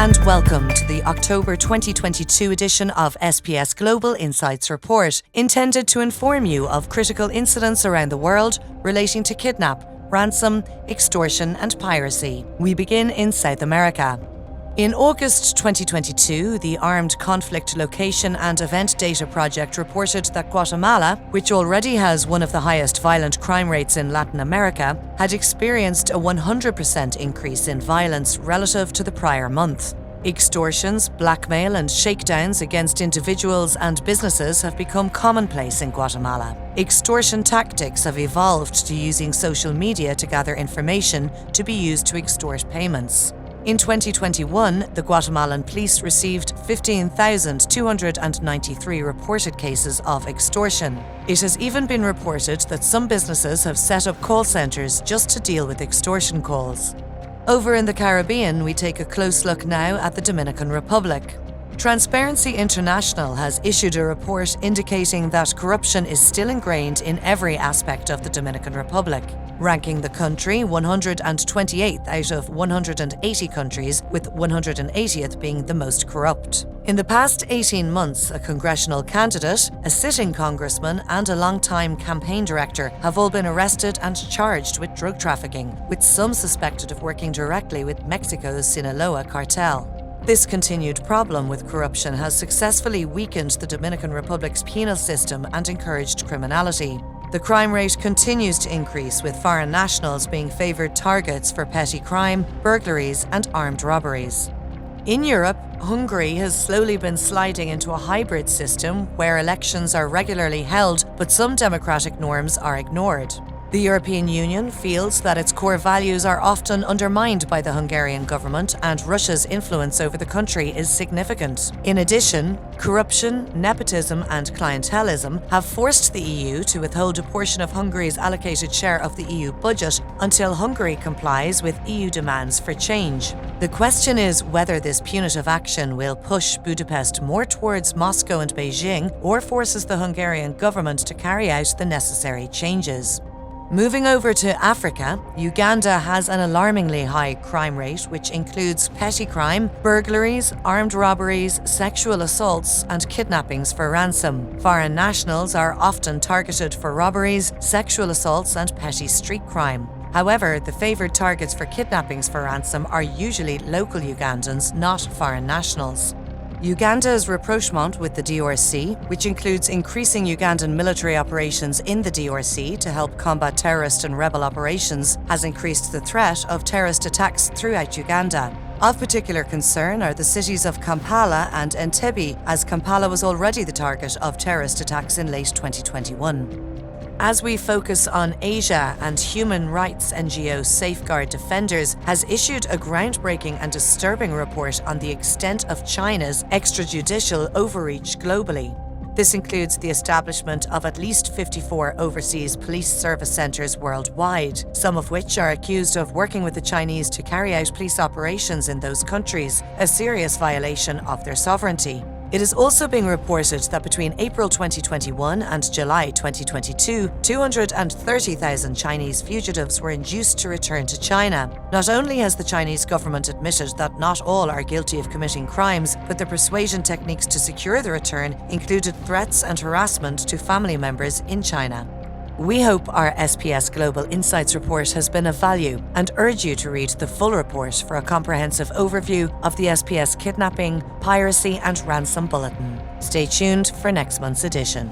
and welcome to the October 2022 edition of SPS Global Insights Report, intended to inform you of critical incidents around the world relating to kidnap, ransom, extortion and piracy. We begin in South America. In August 2022, the Armed Conflict Location and Event Data Project reported that Guatemala, which already has one of the highest violent crime rates in Latin America, had experienced a 100% increase in violence relative to the prior month. Extortions, blackmail and shakedowns against individuals and businesses have become commonplace in Guatemala. Extortion tactics have evolved to using social media to gather information to be used to extort payments. In 2021, the Guatemalan police received 15,293 reported cases of extortion. It has even been reported that some businesses have set up call centers just to deal with extortion calls. Over in the Caribbean, we take a close look now at the Dominican Republic. Transparency International has issued a report indicating that corruption is still ingrained in every aspect of the Dominican Republic, ranking the country 128th out of 180 countries, with 180th being the most corrupt. In the past 18 months, a congressional candidate, a sitting congressman, and a long-time campaign director have all been arrested and charged with drug trafficking, with some suspected of working directly with Mexico's Sinaloa cartel. This continued problem with corruption has successfully weakened the Dominican Republic's penal system and encouraged criminality. The crime rate continues to increase, with foreign nationals being favoured targets for petty crime, burglaries and armed robberies. In Europe, Hungary has slowly been sliding into a hybrid system where elections are regularly held, but some democratic norms are ignored. The European Union feels that its core values are often undermined by the Hungarian government, and Russia's influence over the country is significant. In addition, corruption, nepotism and clientelism have forced the EU to withhold a portion of Hungary's allocated share of the EU budget until Hungary complies with EU demands for change. The question is whether this punitive action will push Budapest more towards Moscow and Beijing, or forces the Hungarian government to carry out the necessary changes. Moving over to Africa, Uganda has an alarmingly high crime rate, which includes petty crime, burglaries, armed robberies, sexual assaults, and kidnappings for ransom. Foreign nationals are often targeted for robberies, sexual assaults, and petty street crime. However, the favoured targets for kidnappings for ransom are usually local Ugandans, not foreign nationals. Uganda's rapprochement with the DRC, which includes increasing Ugandan military operations in the DRC to help combat terrorist and rebel operations, has increased the threat of terrorist attacks throughout Uganda. Of particular concern are the cities of Kampala and Entebbe, as Kampala was already the target of terrorist attacks in late 2021. As we focus on Asia, and human rights NGO Safeguard Defenders has issued a groundbreaking and disturbing report on the extent of China's extrajudicial overreach globally. This includes the establishment of at least 54 overseas police service centres worldwide, some of which are accused of working with the Chinese to carry out police operations in those countries, a serious violation of their sovereignty. It is also being reported that between April 2021 and July 2022, 230,000 Chinese fugitives were induced to return to China. Not only has the Chinese government admitted that not all are guilty of committing crimes, but the persuasion techniques to secure the return included threats and harassment to family members in China. We hope our SPS Global Insights report has been of value, and urge you to read the full report for a comprehensive overview of the SPS Kidnapping, Piracy and Ransom Bulletin. Stay tuned for next month's edition.